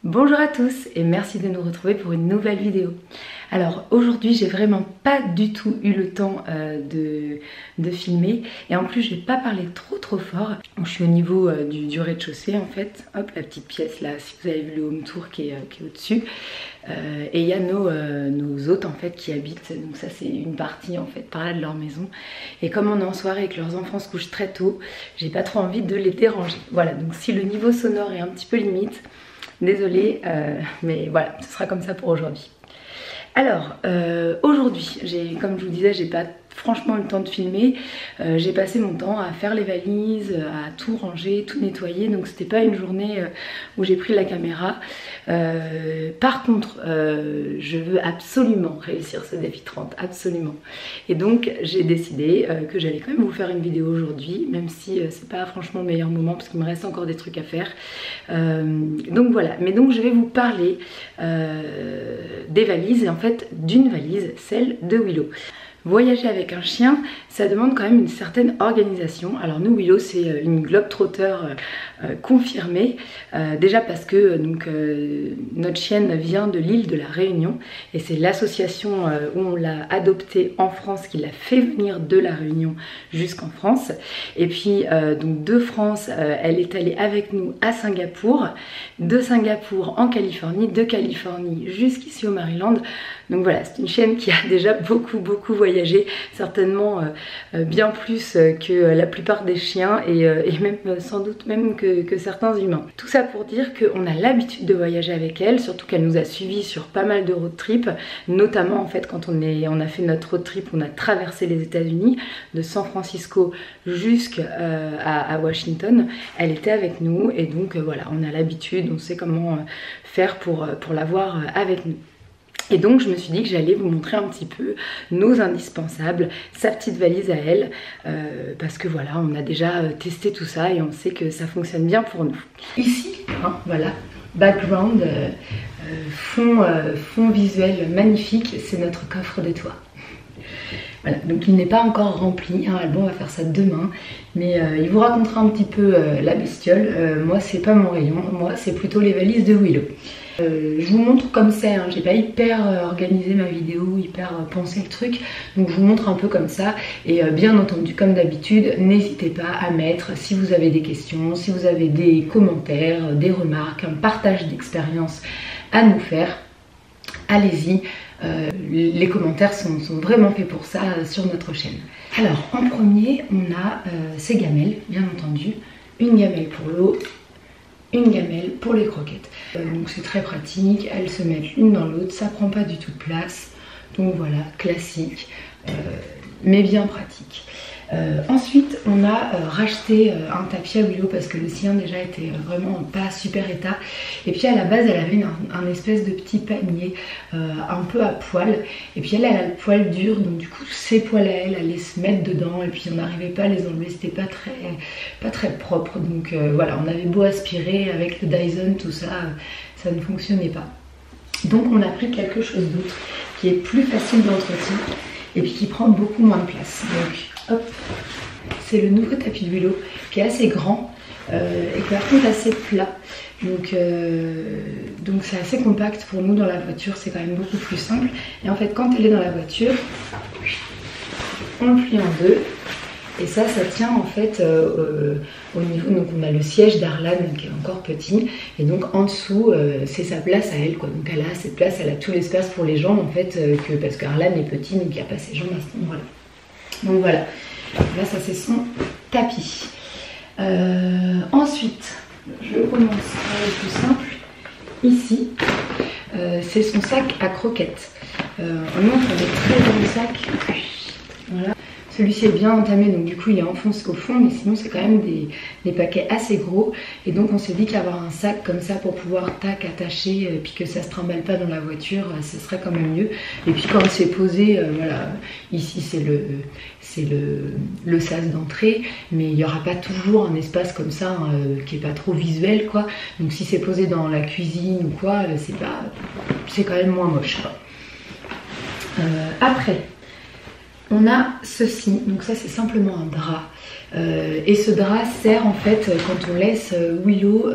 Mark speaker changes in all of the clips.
Speaker 1: Bonjour à tous et merci de nous retrouver pour une nouvelle vidéo. Alors aujourd'hui j'ai vraiment pas du tout eu le temps de filmer et en plus je vais pas parler trop fort. Je suis au niveau du rez-de-chaussée en fait, hop la petite pièce là si vous avez vu le home tour qui est au-dessus. Et il y a nos hôtes en fait qui habitent, donc ça c'est une partie en fait par là de leur maison. Et comme on est en soirée et que leurs enfants se couchent très tôt, j'ai pas trop envie de les déranger. Voilà, donc si le niveau sonore est un petit peu limite, désolée, mais voilà, ce sera comme ça pour aujourd'hui. Alors, aujourd'hui, comme je vous disais, j'ai pas franchement le temps de filmer. J'ai passé mon temps à faire les valises, à tout ranger, tout nettoyer, donc c'était pas une journée où j'ai pris la caméra. Par contre, je veux absolument réussir ce défi 30, absolument. Et donc j'ai décidé que j'allais quand même vous faire une vidéo aujourd'hui, même si c'est pas franchement le meilleur moment parce qu'il me reste encore des trucs à faire. Donc voilà, mais donc je vais vous parler des valises et en fait d'une valise, celle de Willow. Voyager avec un chien, ça demande quand même une certaine organisation. Alors nous, Willow, c'est une globe-trotter confirmée. Déjà parce que notre chienne vient de l'île de la Réunion et c'est l'association où on l'a adoptée en France qui l'a fait venir de la Réunion jusqu'en France. Et puis donc de France, elle est allée avec nous à Singapour, de Singapour en Californie, de Californie jusqu'ici au Maryland. Donc voilà, c'est une chienne qui a déjà beaucoup voyagé, certainement bien plus que la plupart des chiens et même sans doute même que certains humains. Tout ça pour dire qu'on a l'habitude de voyager avec elle, surtout qu'elle nous a suivis sur pas mal de road trips, notamment en fait quand on a fait notre road trip, on a traversé les États-Unis de San Francisco jusqu'à Washington. Elle était avec nous et donc voilà, on a l'habitude, on sait comment faire pour l'avoir avec nous. Et donc je me suis dit que j'allais vous montrer un petit peu nos indispensables, sa petite valise à elle, parce que voilà, on a déjà testé tout ça et on sait que ça fonctionne bien pour nous. Ici, hein, voilà, background, fond visuel magnifique, c'est notre coffre de toit. Voilà, donc il n'est pas encore rempli, hein, Alban va faire ça demain, mais il vous racontera un petit peu la bestiole. Moi c'est pas mon rayon, moi c'est plutôt les valises de Willow. Je vous montre comme c'est, hein, j'ai pas hyper organisé ma vidéo, hyper pensé le truc, donc je vous montre un peu comme ça. Et bien entendu, comme d'habitude, n'hésitez pas à mettre, si vous avez des questions, si vous avez des commentaires, des remarques, un partage d'expérience à nous faire, allez-y. Les commentaires sont vraiment faits pour ça sur notre chaîne. Alors en premier, on a ces gamelles, bien entendu, une gamelle pour l'eau, une gamelle pour les croquettes. Donc c'est très pratique, elles se mettent l'une dans l'autre, ça prend pas du tout de place. Donc voilà, classique, mais bien pratique. Ensuite on a racheté un tapis à Willow parce que le sien déjà était vraiment pas super état. Et puis à la base elle avait un espèce de petit panier un peu à poil. Et puis elle a le poil dur, donc du coup ses poils à elle allaient se mettre dedans. Et puis on n'arrivait pas à les enlever, c'était pas très propre. Donc voilà, on avait beau aspirer avec le Dyson, tout ça, ça ne fonctionnait pas. Donc on a pris quelque chose d'autre qui est plus facile d'entretien et puis qui prend beaucoup moins de place. Donc hop, c'est le nouveau tapis de Willow qui est assez grand et qui par contre assez plat. Donc c'est assez compact pour nous dans la voiture, c'est quand même beaucoup plus simple. Et en fait quand elle est dans la voiture, on le plie en deux. Et ça tient en fait au niveau, donc on a le siège d'Arlan qui est encore petit et donc en dessous c'est sa place à elle quoi. Donc elle a cette place, elle a tout l'espace pour les jambes en fait parce qu'Arlan est petit donc il n'y a pas ses jambes à cet endroit-là. Donc voilà, là ça c'est son tapis. Ensuite, je commence par le plus simple. Ici, c'est son sac à croquettes. On montre des très grands sacs. Voilà. Celui-ci est bien entamé, donc du coup il est enfoncé au fond, mais sinon c'est quand même des paquets assez gros. Et donc on s'est dit qu'avoir un sac comme ça pour pouvoir tac attacher, et puis que ça se trimballe pas dans la voiture, ce serait quand même mieux. Et puis quand c'est posé, voilà, ici c'est le sas d'entrée, mais il n'y aura pas toujours un espace comme ça qui est pas trop visuel quoi. Donc si c'est posé dans la cuisine ou quoi, c'est quand même moins moche quoi. Après, on a ceci, donc ça c'est simplement un drap et ce drap sert en fait quand on laisse Willow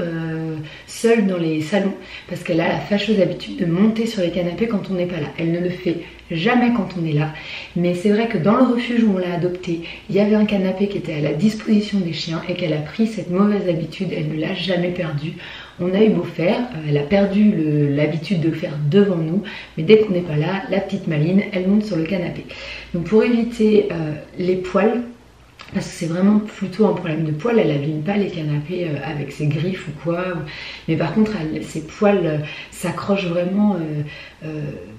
Speaker 1: seule dans les salons parce qu'elle a la fâcheuse habitude de monter sur les canapés quand on n'est pas là. Elle ne le fait jamais quand on est là, mais c'est vrai que dans le refuge où on l'a adoptée, il y avait un canapé qui était à la disposition des chiens et qu'elle a pris cette mauvaise habitude, elle ne l'a jamais perdue. On a eu beau faire, elle a perdu l'habitude de le faire devant nous, mais dès qu'on n'est pas là, la petite Maline, elle monte sur le canapé. Donc pour éviter les poils, parce que c'est vraiment plutôt un problème de poils, elle n'abîme pas les canapés avec ses griffes ou quoi, mais par contre ses poils s'accrochent vraiment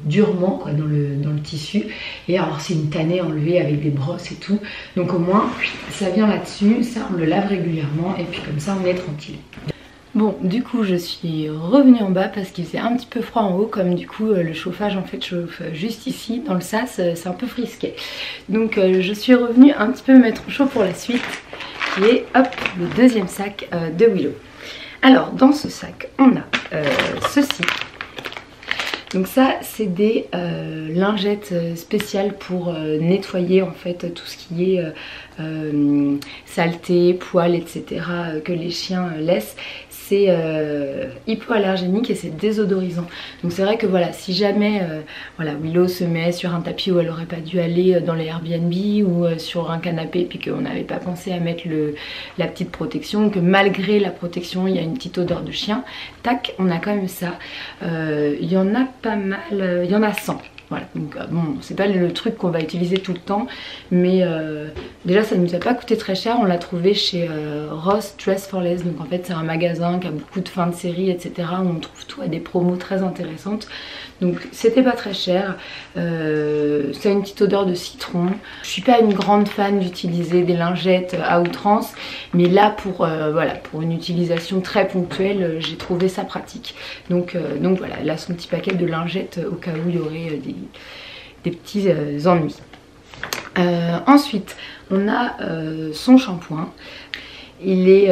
Speaker 1: durement quoi, dans le tissu, et alors c'est une tannée enlevée avec des brosses et tout, donc au moins ça vient là-dessus, ça on le lave régulièrement et puis comme ça on est tranquille. Bon, du coup je suis revenue en bas parce qu'il faisait un petit peu froid en haut, comme du coup le chauffage en fait chauffe juste ici dans le sas, c'est un peu frisqué. Donc je suis revenue un petit peu me mettre au chaud pour la suite, qui est hop le deuxième sac de Willow. Alors dans ce sac on a ceci. Donc ça c'est des lingettes spéciales pour nettoyer en fait tout ce qui est saleté, poils, etc. Que les chiens laissent. C'est hypoallergénique et c'est désodorisant. Donc c'est vrai que voilà, si jamais voilà, Willow se met sur un tapis où elle aurait pas dû aller dans les Airbnb ou sur un canapé puis qu'on n'avait pas pensé à mettre la petite protection, que malgré la protection il y a une petite odeur de chien, tac, on a quand même ça. Il y en a pas mal, il y en a 100. Voilà, donc bon, c'est pas le truc qu'on va utiliser tout le temps, mais déjà ça ne nous a pas coûté très cher, on l'a trouvé chez Ross Dress for Less, donc en fait c'est un magasin qui a beaucoup de fins de série, etc. où on trouve tout à des promos très intéressantes, donc c'était pas très cher, ça a une petite odeur de citron. Je suis pas une grande fan d'utiliser des lingettes à outrance, mais là pour, voilà, pour une utilisation très ponctuelle, j'ai trouvé ça pratique. Donc voilà, elle a son petit paquet de lingettes au cas où il y aurait des petits ennuis. Ensuite on a son shampoing. Il est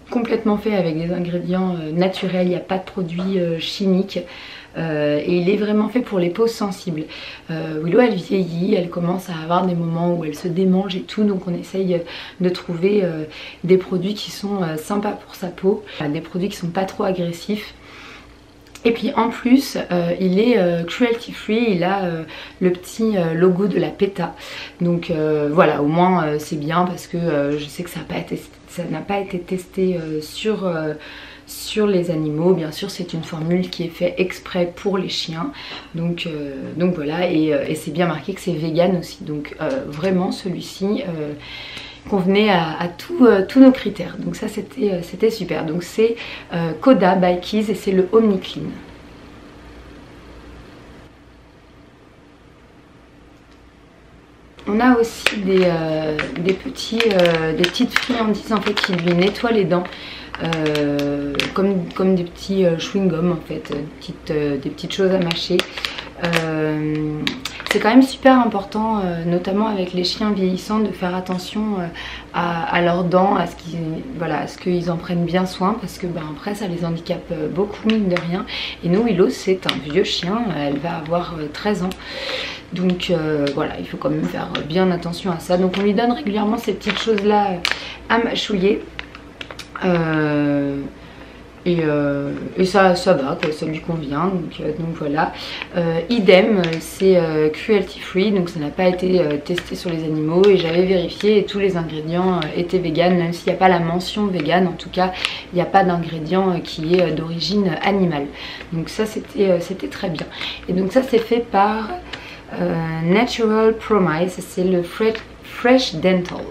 Speaker 1: complètement fait avec des ingrédients naturels, il n'y a pas de produits chimiques. Et il est vraiment fait pour les peaux sensibles. Willow elle vieillit, elle commence à avoir des moments où elle se démange et tout, donc on essaye de trouver des produits qui sont sympas pour sa peau, des produits qui sont pas trop agressifs. Et puis en plus il est cruelty free, il a le petit logo de la PETA, donc voilà, au moins c'est bien parce que je sais que ça n'a pas été testé sur les animaux. Bien sûr c'est une formule qui est faite exprès pour les chiens, donc voilà, et c'est bien marqué que c'est vegan aussi, donc vraiment celui-ci convenait à tous nos critères, donc ça c'était super. Donc c'est Coda by Keys et c'est le OmniClean. On a aussi des petites friandises en fait qui lui nettoient les dents, comme des petits chewing-gums en fait, des petites choses à mâcher. C'est quand même super important, notamment avec les chiens vieillissants, de faire attention à leurs dents, à ce qu'ils en prennent bien soin, parce que après ça les handicape beaucoup mine de rien. Et nous, Willow c'est un vieux chien, elle va avoir 13 ans. Donc voilà, il faut quand même faire bien attention à ça. Donc on lui donne régulièrement ces petites choses là à mâchouiller. Et ça va quoi, ça lui convient, donc voilà. Idem, c'est cruelty free, donc ça n'a pas été testé sur les animaux, et j'avais vérifié et tous les ingrédients étaient vegan, même s'il n'y a pas la mention vegan, en tout cas il n'y a pas d'ingrédient qui est d'origine animale, donc ça c'était très bien. Et donc ça c'est fait par Natural Promise, c'est le Fresh Dental.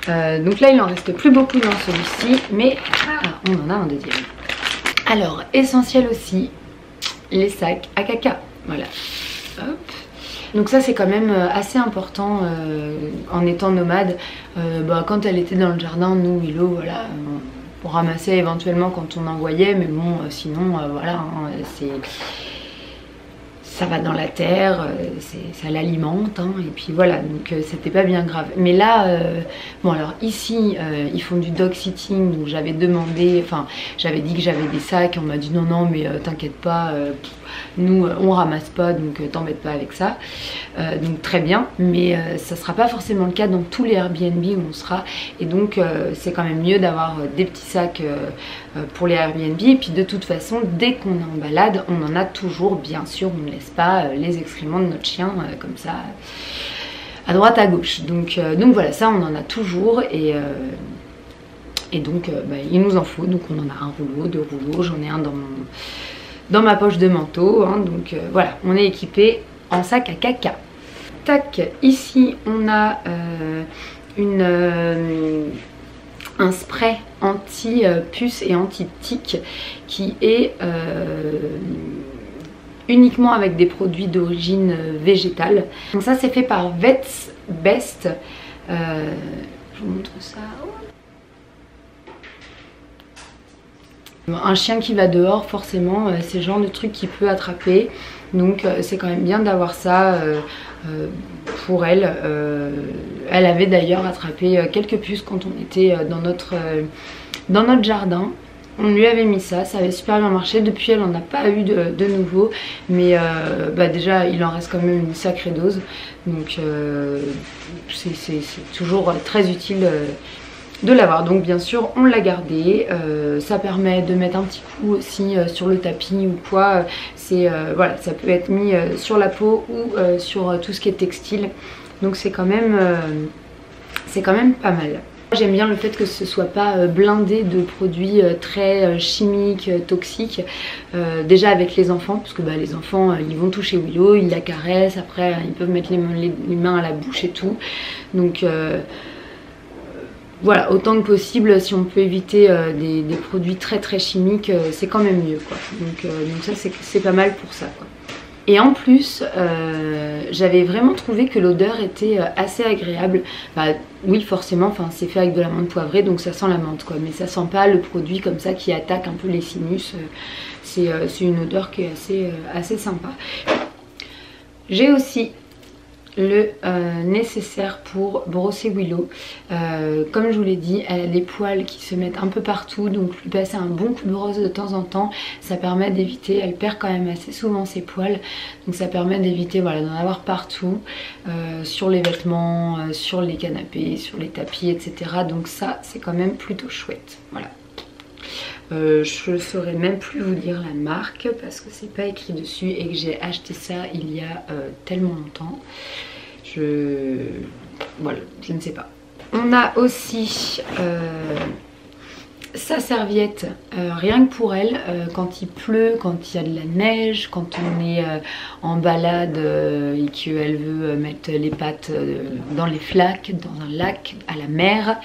Speaker 1: Donc là il n'en reste plus beaucoup dans celui-ci, mais on en a un deuxième. Alors essentiel aussi, les sacs à caca, voilà. Hop. Donc ça c'est quand même assez important en étant nomade. Quand elle était dans le jardin, nous Willow, voilà, on ramassait éventuellement quand on en voyait, mais bon sinon voilà, hein, ça va dans la terre, ça l'alimente, hein, et puis voilà, donc c'était pas bien grave. Mais là, bon alors ici, ils font du dog sitting, donc j'avais demandé, enfin j'avais dit que j'avais des sacs, on m'a dit non non mais t'inquiète pas, nous on ramasse pas, donc t'embête pas avec ça. Donc très bien, mais ça sera pas forcément le cas dans tous les Airbnb où on sera, et donc c'est quand même mieux d'avoir des petits sacs pour les Airbnb. Et puis de toute façon, dès qu'on est en balade, on en a toujours, bien sûr, on ne laisse pas les excréments de notre chien comme ça à droite à gauche, donc voilà, ça on en a toujours, et donc bah, il nous en faut, donc on en a un rouleau, deux rouleaux, j'en ai un dans ma poche de manteau, hein, donc voilà, on est équipé en sac à caca. Tac, ici on a un spray anti-puce et anti-tique qui est uniquement avec des produits d'origine végétale. Donc ça c'est fait par Vets Best. Je vous montre ça. Un chien qui va dehors, forcément, c'est le genre de truc qu'il peut attraper. Donc c'est quand même bien d'avoir ça pour elle. Elle avait d'ailleurs attrapé quelques puces quand on était dans notre jardin. On lui avait mis ça, ça avait super bien marché. Depuis elle n'en a pas eu de nouveau. Mais bah déjà il en reste quand même une sacrée dose. Donc c'est toujours très utile de l'avoir. Donc bien sûr on l'a gardé, ça permet de mettre un petit coup aussi sur le tapis ou quoi. Voilà, ça peut être mis sur la peau ou sur tout ce qui est textile, donc c'est quand même pas mal. J'aime bien le fait que ce soit pas blindé de produits très chimiques, toxiques, déjà avec les enfants, parce que bah, les enfants ils vont toucher Willow, ils la caressent, après ils peuvent mettre les mains à la bouche et tout, donc voilà, autant que possible, si on peut éviter des produits très très chimiques, c'est quand même mieux, quoi. Donc ça c'est pas mal pour ça, quoi. Et en plus, j'avais vraiment trouvé que l'odeur était assez agréable. Bah, oui, forcément, c'est fait avec de la menthe poivrée, donc ça sent la menthe, quoi. Mais ça sent pas le produit comme ça qui attaque un peu les sinus. C'est une odeur qui est assez sympa. J'ai aussi le nécessaire pour brosser Willow. Comme je vous l'ai dit, elle a des poils qui se mettent un peu partout, donc lui passer un bon coup de brosse de temps en temps, ça permet d'éviter, elle perd quand même assez souvent ses poils, donc ça permet d'éviter, voilà, d'en avoir partout, sur les vêtements, sur les canapés, sur les tapis, etc. Donc ça c'est quand même plutôt chouette, voilà. Je ne saurais même plus vous dire la marque parce que c'est pas écrit dessus et que j'ai acheté ça il y a tellement longtemps. Voilà, je ne sais pas. On a aussi sa serviette, rien que pour elle, quand il pleut, quand il y a de la neige, quand on est en balade et qu'elle veut mettre les pattes dans les flaques, dans un lac, à la mer.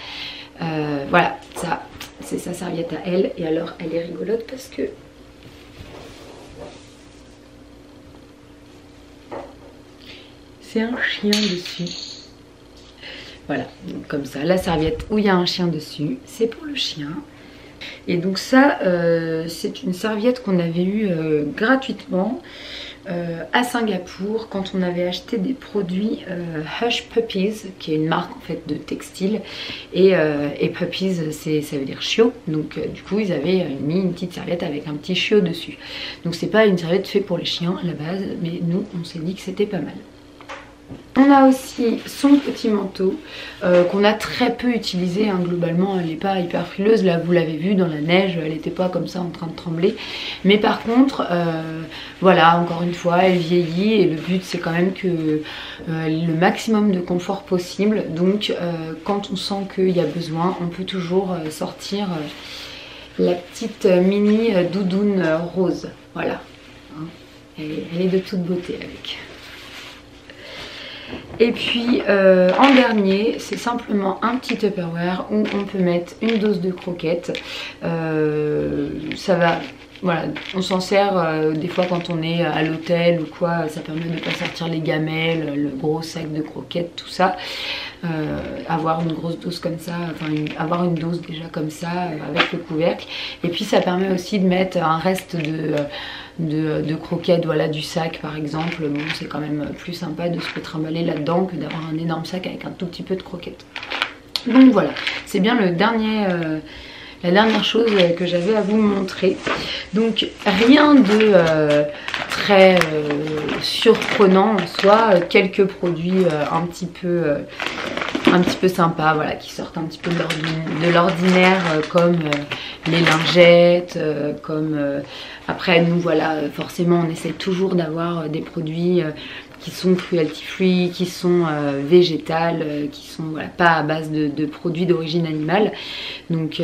Speaker 1: Voilà, ça c'est sa serviette à elle. Et alors elle est rigolote parce que c'est un chien dessus. Voilà, donc comme ça, la serviette où il y a un chien dessus, c'est pour le chien. Et donc ça, c'est une serviette qu'on avait eue gratuitement à Singapour quand on avait acheté des produits Hush Puppies, qui est une marque en fait de textile, et Puppies ça veut dire chiot, donc du coup ils avaient mis une petite serviette avec un petit chiot dessus. Donc c'est pas une serviette faite pour les chiens à la base, mais nous on s'est dit que c'était pas mal. On a aussi son petit manteau qu'on a très peu utilisé, hein. Globalement elle n'est pas hyper frileuse, là vous l'avez vu dans la neige, elle n'était pas comme ça en train de trembler, mais par contre voilà, encore une fois elle vieillit et le but c'est quand même que le maximum de confort possible, donc quand on sent qu'il y a besoin on peut toujours sortir la petite mini doudoune rose, voilà, hein. Elle est de toute beauté avec. Et puis en dernier, c'est simplement un petit Tupperware où on peut mettre une dose de croquettes. Ça va
Speaker 2: voilà, on s'en sert des fois quand on est à l'hôtel ou quoi, ça permet de ne pas sortir les gamelles, le gros sac de croquettes, tout ça. Avoir une grosse dose comme ça, enfin avoir une dose déjà comme ça avec le couvercle. Et puis ça permet aussi de mettre un reste de croquettes, voilà, du sac par exemple. Bon, c'est quand même plus sympa de se le trimballer là-dedans que d'avoir un énorme sac avec un tout petit peu de croquettes. Donc voilà, c'est bien le dernier... la dernière chose que j'avais à vous montrer. Donc rien de très surprenant en soi, quelques produits un petit peu sympas, voilà, qui sortent un petit peu de l'ordinaire, comme les lingettes, comme après nous voilà, forcément on essaie toujours d'avoir des produits qui sont cruelty free, qui sont végétales, qui sont voilà, pas à base de produits d'origine animale. Donc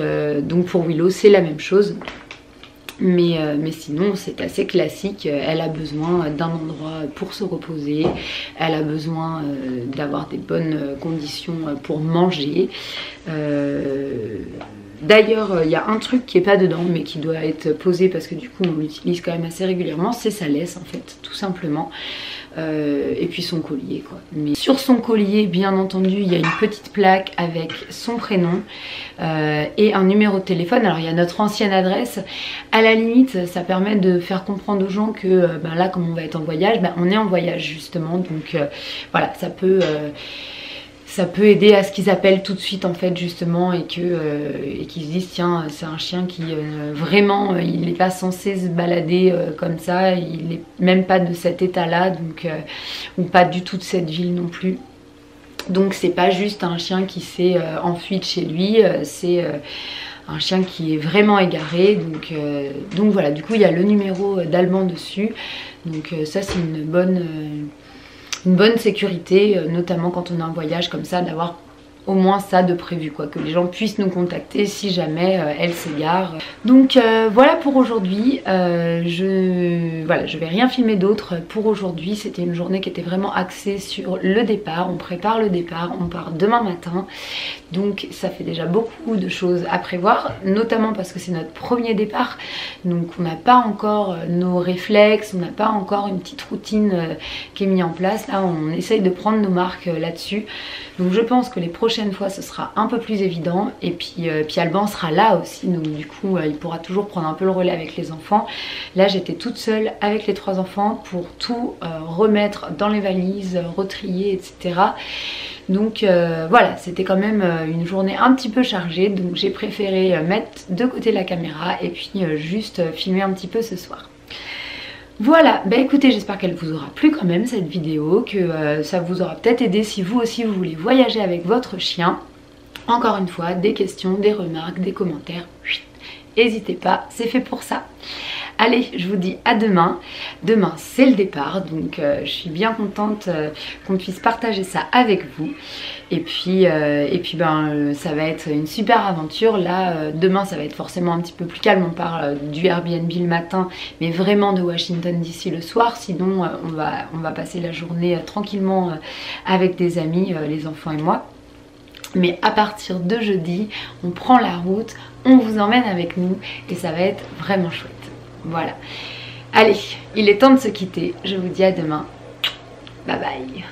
Speaker 2: pour Willow c'est la même chose. Mais sinon c'est assez classique. Elle a besoin d'un endroit pour se reposer, elle a besoin d'avoir des bonnes conditions pour manger. D'ailleurs il y a un truc qui est pas dedans mais qui doit être posé parce que du coup on l'utilise quand même assez régulièrement, c'est sa laisse en fait, tout simplement. Et puis son collier quoi. Mais sur son collier bien entendu il y a une petite plaque avec son prénom et un numéro de téléphone. Alors il y a notre ancienne adresse, à la limite ça permet de faire comprendre aux gens que là comme on va être en voyage, on est en voyage justement, donc voilà, ça peut aider à ce qu'ils appellent tout de suite en fait justement et qu'ils se disent tiens c'est un chien qui vraiment il n'est pas censé se balader comme ça, il n'est même pas de cet état là, donc ou pas du tout de cette ville non plus. Donc c'est pas juste un chien qui s'est enfui de chez lui, c'est un chien qui est vraiment égaré, donc voilà, du coup il y a le numéro d'Alban dessus, donc ça c'est une bonne sécurité, notamment quand on est en voyage comme ça, d'avoir au moins ça de prévu quoi, que les gens puissent nous contacter si jamais elle s'égare. Donc voilà pour aujourd'hui, je vais rien filmer d'autre pour aujourd'hui. C'était une journée qui était vraiment axée sur le départ, on prépare le départ, on part demain matin, donc ça fait déjà beaucoup de choses à prévoir, notamment parce que c'est notre premier départ, donc on n'a pas encore nos réflexes, on n'a pas encore une petite routine qui est mise en place. Là on essaye de prendre nos marques là-dessus, donc je pense que les prochaines fois ce sera un peu plus évident, et puis Alban sera là aussi, donc du coup il pourra toujours prendre un peu le relais avec les enfants. Là j'étais toute seule avec les 3 enfants pour tout remettre dans les valises, retrier, etc. Donc voilà, c'était quand même une journée un petit peu chargée, donc j'ai préféré mettre de côté la caméra et puis juste filmer un petit peu ce soir. Voilà, bah écoutez, j'espère qu'elle vous aura plu quand même cette vidéo, que ça vous aura peut-être aidé si vous aussi vous voulez voyager avec votre chien. Encore une fois, des questions, des remarques, des commentaires, n'hésitez pas, c'est fait pour ça. Allez, je vous dis à demain. Demain c'est le départ, donc je suis bien contente qu'on puisse partager ça avec vous. Et puis ça va être une super aventure. Là demain ça va être forcément un petit peu plus calme, on part du Airbnb le matin, mais vraiment de Washington DC le soir. Sinon on va passer la journée tranquillement avec des amis, les enfants et moi. Mais à partir de jeudi, on prend la route, on vous emmène avec nous et ça va être vraiment chouette. Voilà. Allez, il est temps de se quitter. Je vous dis à demain. Bye bye.